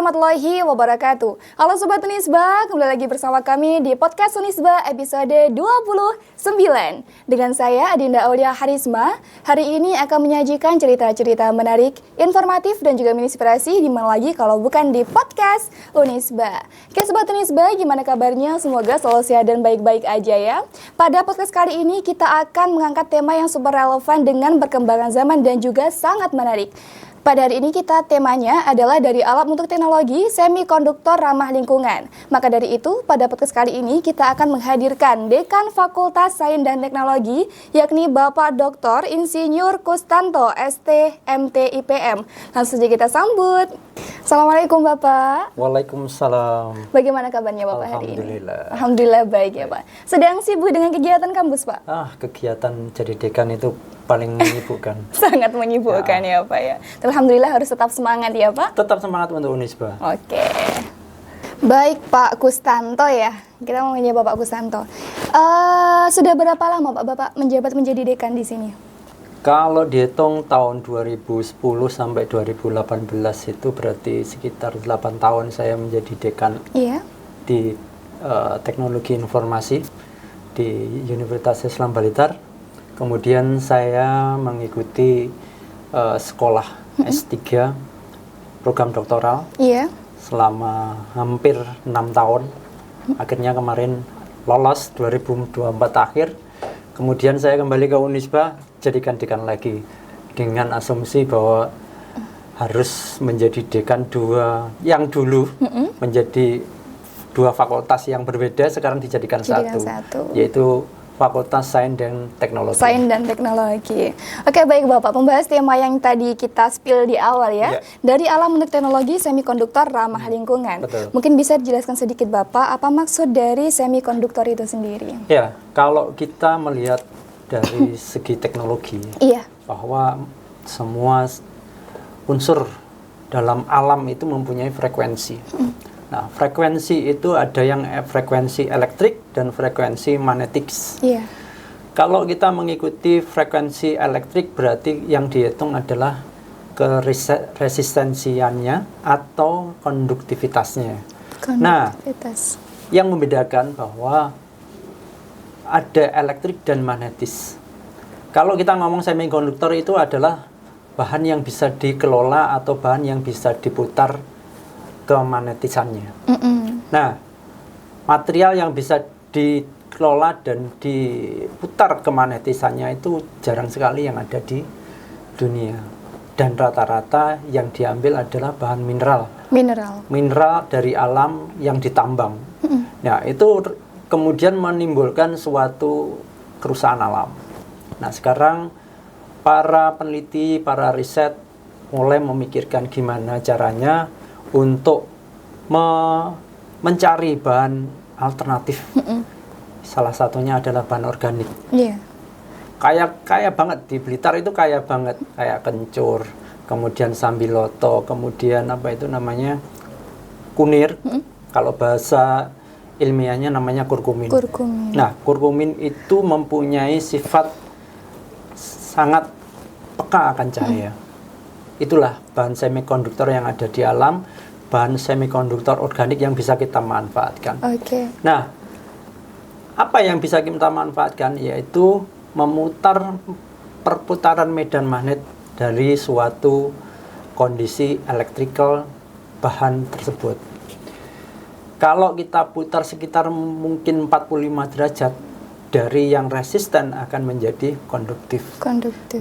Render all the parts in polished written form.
warahmatullahi wabarakatuh. Halo Sobat Unisba, kembali lagi bersama kami di Podcast Unisba episode 29. Dengan saya Adinda Aulia Harisma, hari ini akan menyajikan cerita-cerita menarik, informatif dan juga menginspirasi di mana lagi kalau bukan di Podcast Unisba. Oke Sobat Unisba, gimana kabarnya? Semoga selalu sehat dan baik-baik aja ya. Pada podcast kali ini kita akan mengangkat tema yang super relevan dengan perkembangan zaman dan juga sangat menarik. Pada hari ini temanya adalah dari alat untuk teknologi semikonduktor ramah lingkungan. Maka dari itu, pada podcast kali ini kita akan menghadirkan Dekan Fakultas Sains dan Teknologi, yakni Bapak Dr. Insinyur Kustanto, ST, MT, IPM. Langsung saja kita sambut. Assalamualaikum Bapak. Waalaikumsalam. Bagaimana kabarnya Bapak hari ini? Alhamdulillah. Alhamdulillah baik ya Pak. Sedang sibuk dengan kegiatan kampus Pak? Kegiatan jadi dekan itu paling menyibukkan. Sangat menyibukkan ya Pak ya. Alhamdulillah harus tetap semangat ya Pak. Tetap semangat untuk Unisba. Oke. Baik Pak Kustanto ya. Kita mau nanya Bapak Kustanto. Sudah berapa lama Bapak menjabat menjadi dekan di sini? Kalau dihitung tahun 2010 sampai 2018 itu berarti sekitar 8 tahun saya menjadi dekan di teknologi informasi di Universitas Islam Balitar. Kemudian saya mengikuti sekolah S3 program doktoral selama hampir 6 tahun. Akhirnya kemarin lolos 2024 akhir. Kemudian saya kembali ke Unisba, jadikan dekan lagi dengan asumsi bahwa harus menjadi dekan yang dulu menjadi dua fakultas yang berbeda, sekarang dijadikan satu, yaitu Fakultas Sains dan Teknologi. Sains dan Teknologi. Oke, baik Bapak, membahas tema yang tadi kita spill di awal ya. Dari alam untuk teknologi semikonduktor ramah lingkungan. Betul. Mungkin bisa dijelaskan sedikit Bapak, apa maksud dari semikonduktor itu sendiri? Ya, kalau kita melihat dari segi teknologi, bahwa semua unsur dalam alam itu mempunyai frekuensi. Nah, frekuensi itu ada yang frekuensi elektrik dan frekuensi magnetik. Kalau kita mengikuti frekuensi elektrik, berarti yang dihitung adalah resistensiannya atau konduktivitasnya. Nah, yang membedakan bahwa ada elektrik dan magnetis. Kalau kita ngomong semikonduktor itu adalah bahan yang bisa dikelola atau bahan yang bisa diputar kemagnetisannya. Nah, material yang bisa dikelola dan diputar kemagnetisannya itu jarang sekali yang ada di dunia. Dan rata-rata yang diambil adalah bahan mineral. Mineral dari alam yang ditambang. Nah, itu kemudian menimbulkan suatu kerusakan alam. Nah, sekarang para peneliti, para riset mulai memikirkan gimana caranya untuk mencari bahan alternatif. Salah satunya adalah bahan organik. Kaya banget di Blitar itu, kaya banget, kayak kencur, kemudian sambiloto, kemudian apa itu namanya kunir. Kalau bahasa ilmiahnya namanya kurkumin. Nah, kurkumin itu mempunyai sifat sangat peka akan cahaya. Itulah bahan semikonduktor yang ada di alam, bahan semikonduktor organik yang bisa kita manfaatkan. Nah, apa yang bisa kita manfaatkan? Yaitu memutar perputaran medan magnet dari suatu kondisi elektrikal bahan tersebut. Kalau kita putar sekitar mungkin 45 derajat, dari yang resisten akan menjadi konduktif.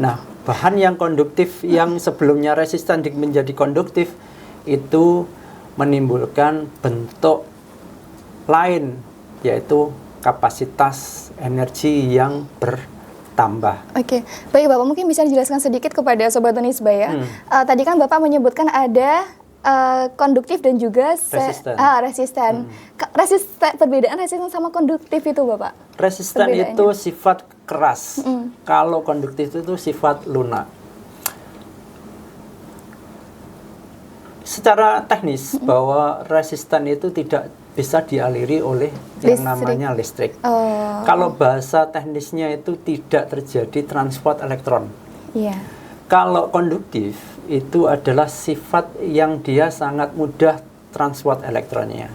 Nah, bahan yang konduktif yang sebelumnya resisten menjadi konduktif itu menimbulkan bentuk lain, yaitu kapasitas energi yang bertambah. Baik Bapak, mungkin bisa dijelaskan sedikit kepada Sobat Unisba ya. Tadi kan Bapak menyebutkan ada konduktif dan juga resisten. Perbedaan resisten sama konduktif itu Bapak? Resisten itu sifat keras. Kalau konduktif itu sifat lunak. Secara teknis bahwa resisten itu tidak bisa dialiri oleh yang namanya listrik. Kalau bahasa teknisnya itu tidak terjadi transport elektron. Kalau konduktif itu adalah sifat yang dia sangat mudah transport elektronnya.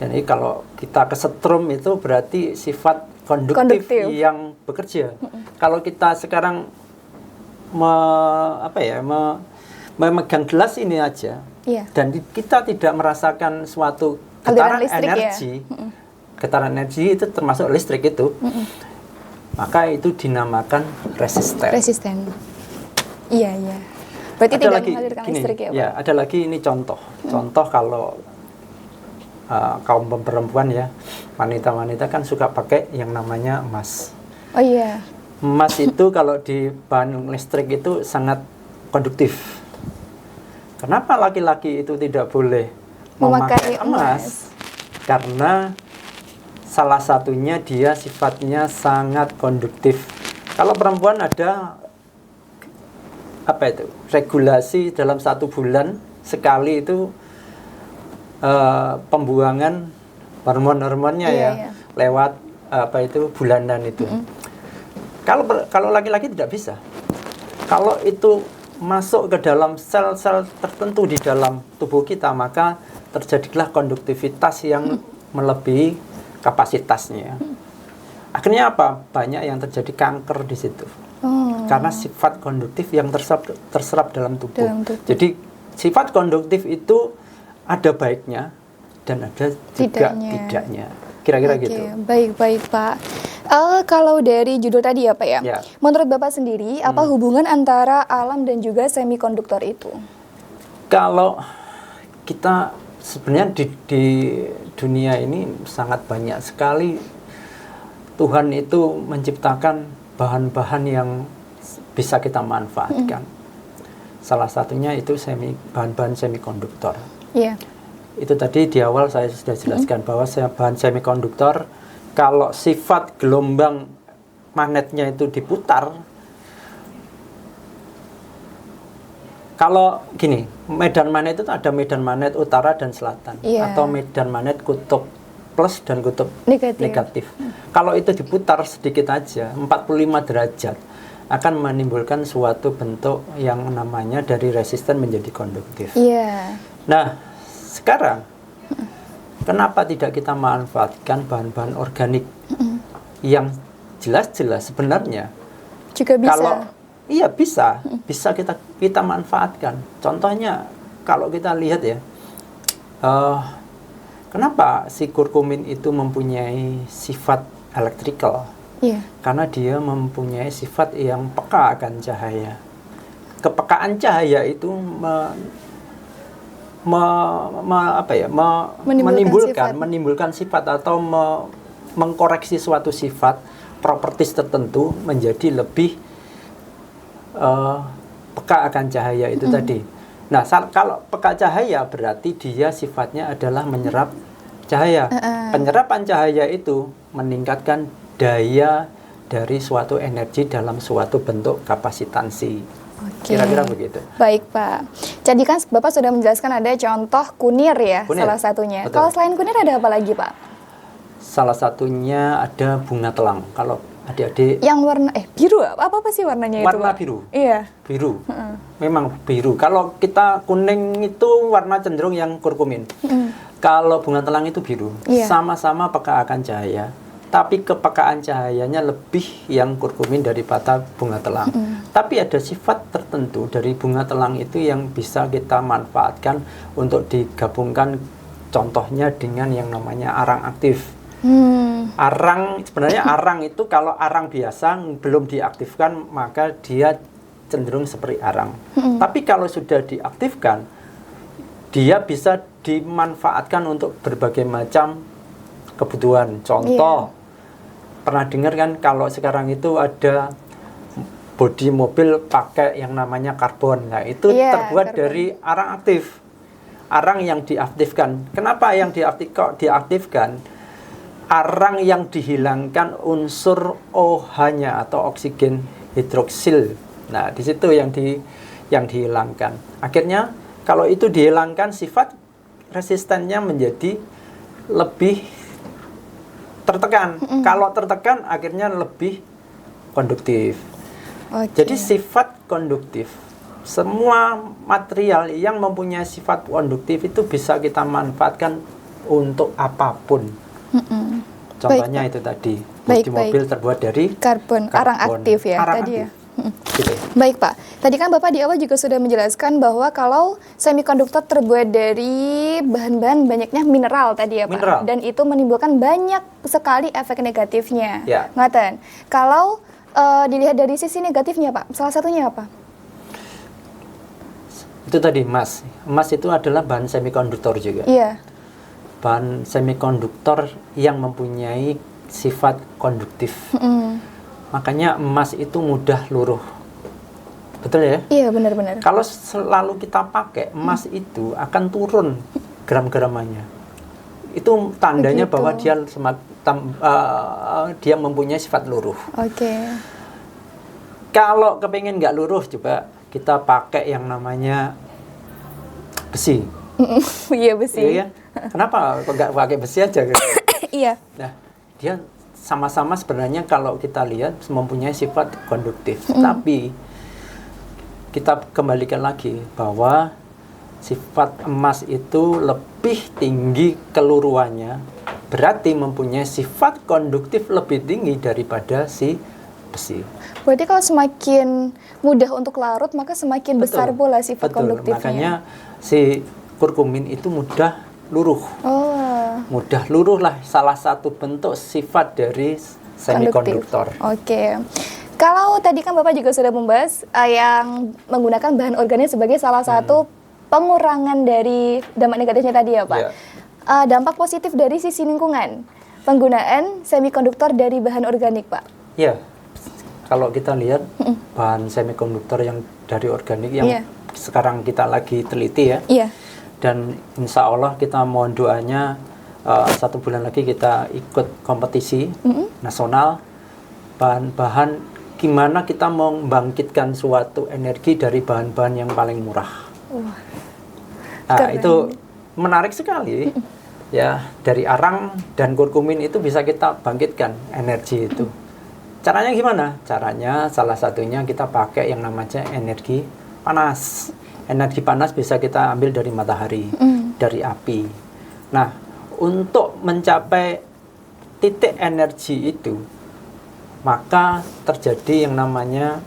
Jadi kalau kita kesetrum itu berarti sifat konduktif. Yang bekerja. Kalau kita sekarang memegang gelas ini aja, dan kita tidak merasakan suatu getaran energi, getaran energi itu termasuk listrik itu, maka itu dinamakan resisten. Iya. Berarti ada tidak lagi, menghadirkan listrik ya, Pak? Ya, ada lagi ini contoh. Contoh kalau kaum perempuan ya, wanita-wanita kan suka pakai yang namanya emas. Oh iya. Emas itu kalau di bahan listrik itu sangat konduktif. Kenapa laki-laki itu tidak boleh memakai emas? Karena salah satunya dia sifatnya sangat konduktif. Kalau perempuan ada regulasi dalam 1 bulan sekali itu pembuangan hormon-hormonnya lewat bulanan itu. Kalau laki-laki tidak bisa. Kalau itu masuk ke dalam sel-sel tertentu di dalam tubuh kita, maka terjadilah konduktivitas yang melebihi kapasitasnya. Akhirnya apa? Banyak yang terjadi kanker di situ. Karena sifat konduktif yang terserap dalam tubuh. Jadi sifat konduktif itu ada baiknya dan ada juga tidaknya. Kira-kira gitu. Baik Pak. Kalau dari judul tadi ya Pak ya, menurut Bapak sendiri apa hubungan antara alam dan juga semikonduktor itu? Kalau kita sebenarnya di dunia ini sangat banyak sekali Tuhan itu menciptakan bahan-bahan yang bisa kita manfaatkan. Salah satunya itu bahan-bahan semikonduktor. Itu tadi di awal saya sudah jelaskan bahwa bahan semikonduktor kalau sifat gelombang magnetnya itu diputar, kalau gini, medan magnet itu ada medan magnet utara dan selatan, atau medan magnet kutub plus dan kutub negatif. Kalau itu diputar sedikit aja, 45 derajat, akan menimbulkan suatu bentuk yang namanya dari resisten menjadi konduktif. Nah, sekarang kenapa tidak kita manfaatkan bahan-bahan organik yang jelas-jelas sebenarnya juga bisa? Kalau bisa kita manfaatkan. Contohnya kalau kita lihat ya, kenapa si kurkumin itu mempunyai sifat elektrikal? Karena dia mempunyai sifat yang peka akan cahaya. Kepekaan cahaya itu menimbulkan sifat atau mengkoreksi suatu sifat properties tertentu menjadi lebih peka akan cahaya itu tadi. Nah, kalau peka cahaya berarti dia sifatnya adalah menyerap cahaya. Penyerapan cahaya itu meningkatkan daya dari suatu energi dalam suatu bentuk kapasitansi. Kira-kira begitu. Baik Pak. Jadi kan Bapak sudah menjelaskan ada contoh kunir ya, salah satunya. Kalau selain kunir ada apa lagi Pak? Salah satunya ada bunga telang. Kalau adik-adik yang warna biru, apa sih warnanya itu? Warna biru. Iya. Biru. Memang biru. Kalau kita kuning itu warna cenderung yang kurkumin. Kalau bunga telang itu biru. Sama-sama peka akan cahaya. Tapi kepekaan cahayanya lebih yang kurkumin daripada bunga telang. Tapi ada sifat tertentu dari bunga telang itu yang bisa kita manfaatkan untuk digabungkan, contohnya dengan yang namanya arang aktif. Sebenarnya arang itu kalau arang biasa belum diaktifkan maka dia cenderung seperti arang. Tapi kalau sudah diaktifkan, dia bisa dimanfaatkan untuk berbagai macam kebutuhan. Contoh, pernah dengar kan kalau sekarang itu ada bodi mobil pakai yang namanya karbon. Nah, itu terbuat dari arang aktif. Arang yang diaktifkan. Kenapa yang diaktifkan? Arang yang dihilangkan unsur OH-nya atau oksigen hidroksil. Nah, di situ yang dihilangkan. Akhirnya kalau itu dihilangkan, sifat resistennya menjadi lebih tertekan. Kalau tertekan akhirnya lebih konduktif. Jadi sifat konduktif semua material yang mempunyai sifat konduktif itu bisa kita manfaatkan untuk apapun. Contohnya itu tadi, mobil terbuat dari karbon, arang aktif ya arang tadi aktif. ya. Gitu. Baik Pak, tadi kan Bapak di awal juga sudah menjelaskan bahwa kalau semikonduktor terbuat dari bahan-bahan banyaknya mineral tadi ya Pak, Mineral. dan itu menimbulkan banyak sekali efek negatifnya. Ya. Ngaten. Kalau dilihat dari sisi negatifnya Pak, salah satunya apa? Itu tadi emas. Emas itu adalah bahan semikonduktor juga. Iya. Bahan semikonduktor yang mempunyai sifat konduktif. Makanya emas itu mudah luruh. Betul ya? Iya, benar-benar. Kalau selalu kita pakai, emas itu akan turun gram-gramannya. Itu tandanya Begitu. bahwa dia mempunyai sifat luruh. Oke. Kalau kepengen nggak luruh, coba kita pakai yang namanya besi. Iya, besi. Iya kan? Kenapa kok nggak pakai besi aja? Gitu? Iya. Nah, dia sama-sama sebenarnya kalau kita lihat mempunyai sifat konduktif. Tapi kita kembalikan lagi bahwa sifat emas itu lebih tinggi keluruannya, berarti mempunyai sifat konduktif lebih tinggi daripada si besi. Berarti kalau semakin mudah untuk larut, maka semakin besar pula sifat konduktifnya. Makanya si kurkumin itu mudah luruh. Oh. Mudah luruh lah salah satu bentuk sifat dari semikonduktor. Oke. Kalau tadi kan Bapak juga sudah membahas yang menggunakan bahan organik sebagai salah satu pengurangan dari dampak negatifnya tadi ya Pak. Iya. Dampak positif dari sisi lingkungan, penggunaan semikonduktor dari bahan organik Pak. Ya, kalau kita lihat bahan semikonduktor yang dari organik yang Iya. sekarang kita lagi teliti ya. Iya. Dan insya Allah kita mohon doanya 1 bulan lagi kita ikut kompetisi nasional bahan-bahan gimana kita membangkitkan suatu energi dari bahan-bahan yang paling murah. Nah, Keren. itu menarik sekali. Ya, dari arang dan kurkumin itu bisa kita bangkitkan energi itu. Caranya gimana? Caranya salah satunya kita pakai yang namanya energi panas. Energi panas bisa kita ambil dari matahari, dari api. Nah, untuk mencapai titik energi itu, maka terjadi yang namanya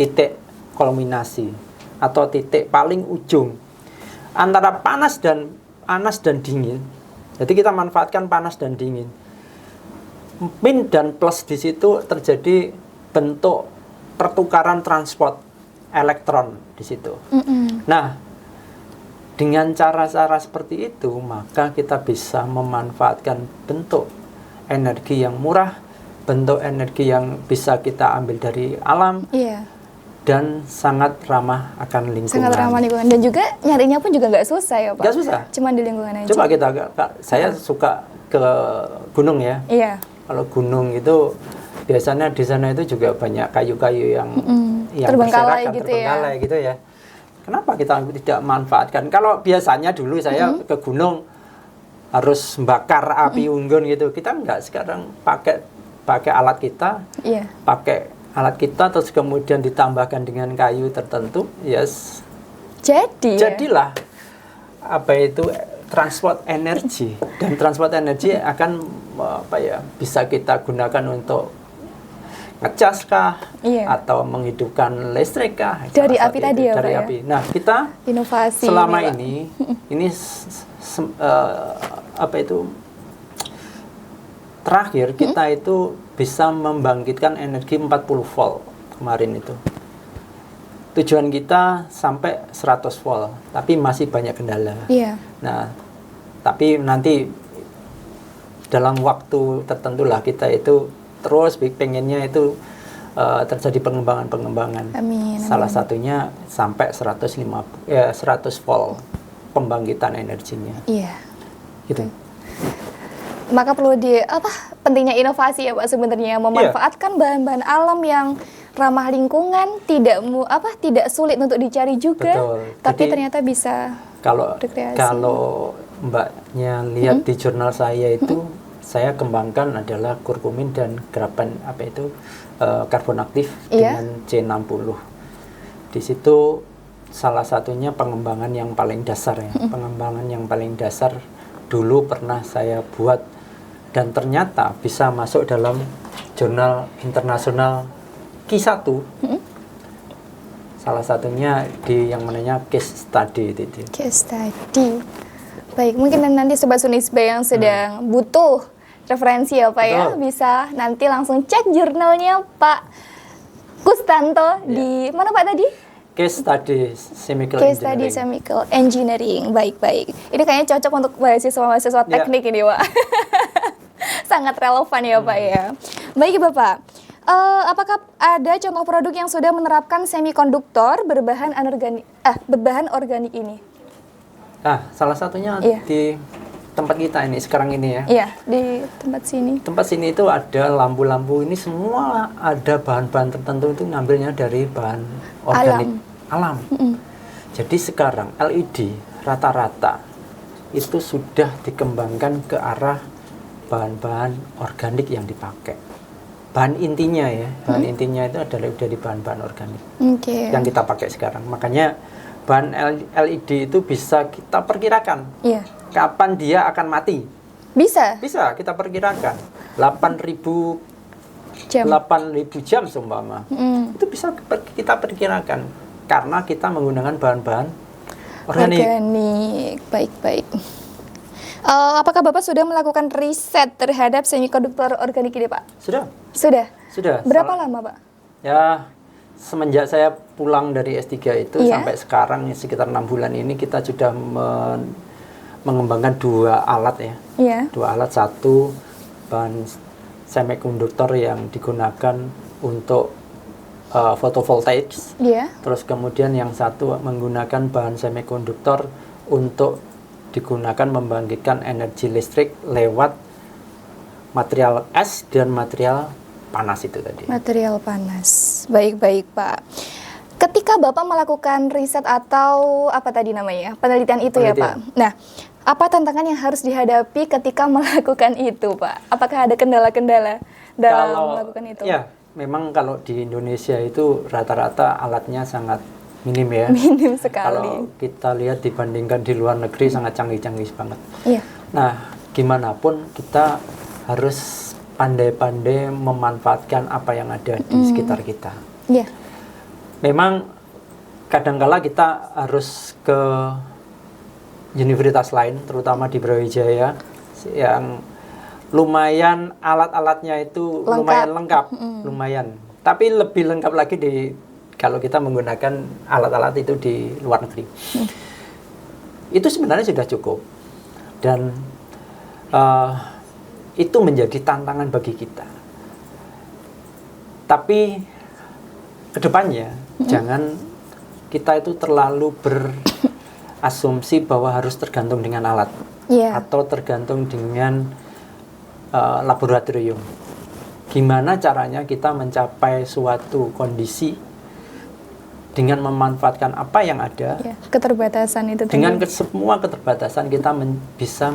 titik kulminasi atau titik paling ujung antara panas dan dingin. Jadi kita manfaatkan panas dan dingin. Min dan plus di situ terjadi bentuk pertukaran transport elektron di situ. Nah, dengan cara-cara seperti itu, maka kita bisa memanfaatkan bentuk energi yang murah, bentuk energi yang bisa kita ambil dari alam, dan sangat ramah akan lingkungan. Sangat ramah lingkungan. Dan juga nyarinya pun juga nggak susah ya Pak? Nggak susah. Cuma di lingkungan aja. Coba saya suka ke gunung ya. Iya. Kalau gunung itu biasanya di sana itu juga banyak kayu-kayu yang terbengkalai gitu terbengkalai gitu ya. Kenapa kita tidak manfaatkan? Kalau biasanya dulu saya ke gunung harus bakar api unggun gitu. Kita enggak, sekarang pakai alat kita. Iya. Pakai alat kita terus kemudian ditambahkan dengan kayu tertentu. Yes. Jadilah apa itu transport energi, dan transport energi akan bisa kita gunakan untuk ngecas kah, atau menghidupkan listrik kah dari api tadi ya dari Pak api. Nah, kita inovasi selama ini terakhir kita itu bisa membangkitkan energi 40 volt kemarin itu. Tujuan kita sampai 100 volt, tapi masih banyak kendala. Iya. Nah, tapi nanti dalam waktu tertentu lah kita itu terus pengennya itu terjadi pengembangan. Amin. Salah satunya sampai 100 volt pembangkitan energinya. Iya. Gitu. Maka perlu pentingnya inovasi ya Pak sebenarnya, memanfaatkan bahan-bahan alam yang ramah lingkungan, tidak sulit untuk dicari juga. Betul. Tapi Jadi, ternyata bisa rekreasi. Kalau Mbaknya lihat di jurnal saya itu saya kembangkan adalah kurkumin dan karbon aktif dengan C60. Di situ salah satunya pengembangan yang paling dasar ya. Pengembangan yang paling dasar dulu pernah saya buat dan ternyata bisa masuk dalam jurnal internasional Q1. Salah satunya di yang namanya case study itu. Case study. Baik, mungkin nanti Sobat Sunisba yang sedang butuh referensi ya Pak ya, bisa nanti langsung cek jurnalnya Pak Kustanto di mana Pak tadi? Case study chemical Case engineering. study chemical engineering. Baik. Ini kayaknya cocok untuk mahasiswa teknik ini Pak. Sangat relevan ya Pak ya. Baik Bapak. Apakah ada contoh produk yang sudah menerapkan semikonduktor berbahan organik ini? Nah, salah satunya di tempat kita ini sekarang ini ya. Iya, di tempat sini. Tempat sini itu ada lampu-lampu ini semua ada bahan-bahan tertentu itu ngambilnya dari bahan organik alam. Jadi sekarang LED rata-rata itu sudah dikembangkan ke arah bahan-bahan organik yang dipakai. Bahan intinya ya, bahan intinya itu adalah dari bahan-bahan organik yang kita pakai sekarang. Makanya bahan LED itu bisa kita perkirakan kapan dia akan mati. Bisa kita perkirakan 8.000 jam seumpama. Itu bisa kita perkirakan karena kita menggunakan bahan-bahan organik. Baik. Apakah Bapak sudah melakukan riset terhadap semikonduktor organik ini Pak? Sudah. Berapa lama Pak? Ya, semenjak saya pulang dari S3 itu sampai sekarang sekitar 6 bulan ini kita sudah mengembangkan 2 alat ya. Dua alat, satu bahan semikonduktor yang digunakan untuk photovoltaik. Terus kemudian yang satu menggunakan bahan semikonduktor untuk digunakan membangkitkan energi listrik lewat material es dan material panas itu tadi. Material panas. Baik Pak. Ketika Bapak melakukan riset atau apa tadi namanya? Penelitian itu ya Pak. Nah, apa tantangan yang harus dihadapi ketika melakukan itu Pak? Apakah ada kendala-kendala dalam melakukan itu? Ya, memang kalau di Indonesia itu rata-rata alatnya sangat minim ya. Minim sekali. Kalau kita lihat dibandingkan di luar negeri sangat canggih-canggih banget. Nah, gimana pun kita harus pandai-pandai memanfaatkan apa yang ada di sekitar kita. Memang kadangkala kita harus ke universitas lain, terutama di Brawijaya, yang lumayan alat-alatnya itu lumayan lengkap, lumayan. Tapi lebih lengkap lagi kalau kita menggunakan alat-alat itu di luar negeri. Itu sebenarnya sudah cukup. Dan itu menjadi tantangan bagi kita. Tapi kedepannya jangan kita itu terlalu berasumsi bahwa harus tergantung dengan alat atau tergantung dengan laboratorium. Gimana caranya kita mencapai suatu kondisi dengan memanfaatkan apa yang ada, keterbatasan itu dengan semua keterbatasan kita bisa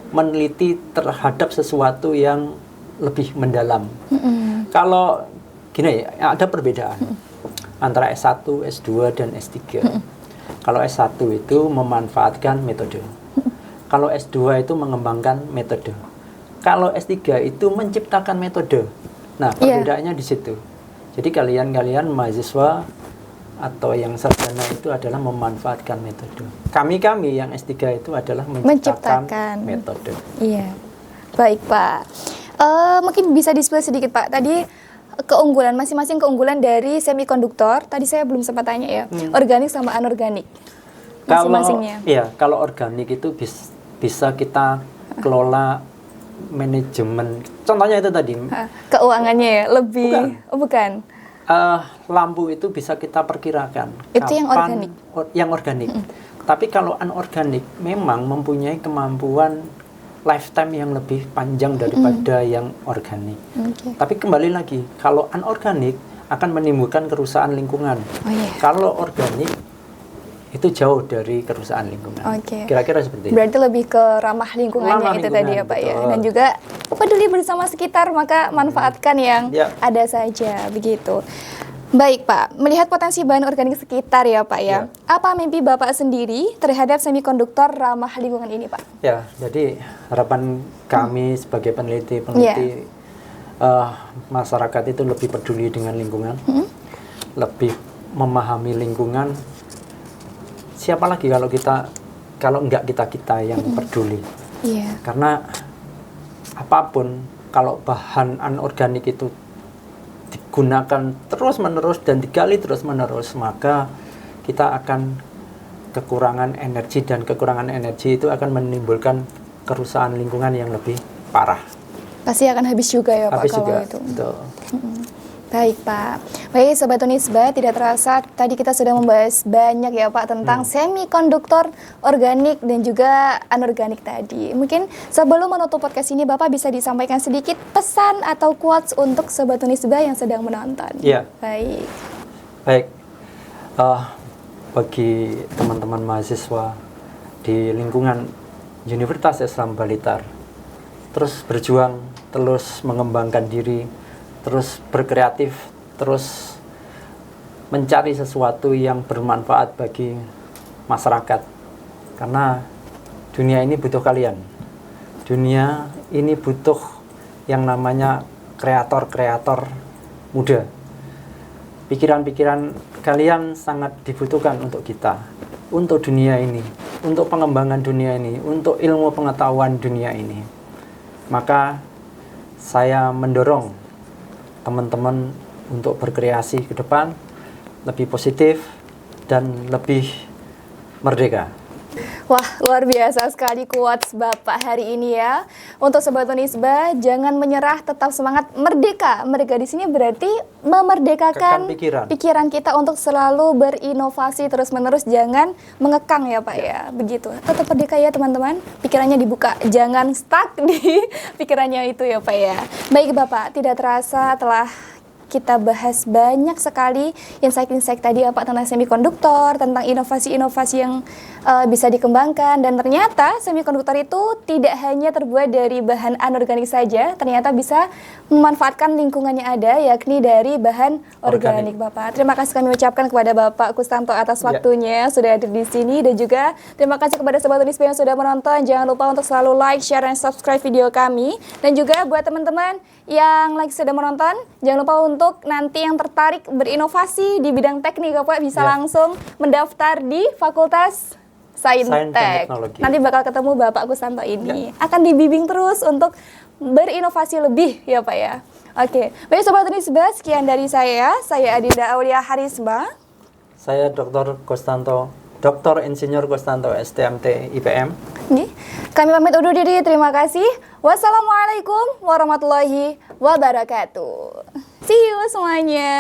meneliti terhadap sesuatu yang lebih mendalam. Kalau gini, ada perbedaan antara S1, S2, dan S3. Kalau S1 itu memanfaatkan metode. Kalau S2 itu mengembangkan metode. Kalau S3 itu menciptakan metode. Nah, perbedaannya di situ. Jadi kalian mahasiswa atau yang sarjana itu adalah memanfaatkan metode. Kami yang S3 itu adalah menciptakan metode. Iya. Baik, Pak. Mungkin bisa di-spill sedikit, Pak. Tadi keunggulan masing-masing keunggulan dari semikonduktor. Tadi saya belum sempat tanya ya. Organik sama anorganik. Masing-masingnya. Kalau organik itu bisa kita kelola manajemen. Contohnya itu tadi. Keuangannya ya, lebih bukan. Lampu itu bisa kita perkirakan. Itu yang organik. Yang organik. Tapi kalau anorganik memang mempunyai kemampuan lifetime yang lebih panjang daripada yang organik. Tapi kembali lagi, kalau anorganik akan menimbulkan kerusakan lingkungan. Kalau organik itu jauh dari kerusakan lingkungan. Kira-kira seperti itu. Berarti lebih ke ramah lingkungannya itu tadi ya Pak ya. Dan juga peduli bersama sekitar, maka manfaatkan yang ada saja begitu. Baik Pak, melihat potensi bahan organik sekitar ya Pak ya. Apa mimpi Bapak sendiri terhadap semikonduktor ramah lingkungan ini Pak? Ya, jadi harapan kami sebagai peneliti masyarakat itu lebih peduli dengan lingkungan, lebih memahami lingkungan. Siapa lagi kalau enggak kita yang peduli? Karena apapun kalau bahan anorganik itu digunakan terus-menerus dan digali terus-menerus, maka kita akan kekurangan energi, dan kekurangan energi itu akan menimbulkan kerusakan lingkungan yang lebih parah. Pasti akan habis juga ya Pak kalau itu. Betul. Baik Pak. Baik Sobat Unisba, tidak terasa tadi kita sudah membahas banyak ya Pak tentang semikonduktor organik dan juga anorganik tadi. Mungkin sebelum menutup podcast ini Bapak bisa disampaikan sedikit pesan atau quotes untuk Sobat Unisba yang sedang menonton. Iya. Baik. Bagi teman-teman mahasiswa di lingkungan Universitas Islam Blitar, terus berjuang, terus mengembangkan diri, terus berkreatif, terus mencari sesuatu yang bermanfaat bagi masyarakat. Karena dunia ini butuh kalian. Dunia ini butuh yang namanya kreator-kreator muda. Pikiran-pikiran kalian sangat dibutuhkan untuk kita, untuk dunia ini, untuk pengembangan dunia ini, untuk ilmu pengetahuan dunia ini. Maka saya mendorong teman-teman untuk berkreasi ke depan, lebih positif dan lebih merdeka. Wah, luar biasa sekali quotes Bapak hari ini ya. Untuk Sobat Unisba, jangan menyerah, tetap semangat, merdeka. Merdeka di sini berarti memerdekakan pikiran kita untuk selalu berinovasi terus-menerus, jangan mengekang ya Pak ya. Begitu. Tetap merdeka ya teman-teman, pikirannya dibuka, jangan stuck di pikirannya itu ya Pak ya. Baik Bapak, tidak terasa telah kita bahas banyak sekali insight-insight tadi Pak tentang semikonduktor, tentang inovasi-inovasi yang bisa dikembangkan, dan ternyata semikonduktor itu tidak hanya terbuat dari bahan anorganik saja, ternyata bisa memanfaatkan lingkungannya ada, yakni dari bahan organik Bapak. Terima kasih kami ucapkan kepada Bapak Kustanto atas waktunya sudah hadir di sini, dan juga terima kasih kepada Sobat Unisba yang sudah menonton. Jangan lupa untuk selalu like, share, dan subscribe video kami, dan juga buat teman-teman yang lagi sudah menonton, jangan lupa untuk nanti yang tertarik berinovasi di bidang teknik Bapak bisa langsung mendaftar di Fakultas Saintek. Nanti bakal ketemu Bapak Kustanto ini. Akan dibimbing terus untuk berinovasi lebih ya Pak ya. Oke, baik Sobat Unisba, sekian dari saya Adinda Aulia Harisma. Saya Dr. Kustanto, Dr. Insinyur Kustanto, STMT IPM. Kami pamit undur diri, terima kasih. Wassalamualaikum warahmatullahi wabarakatuh. See you semuanya.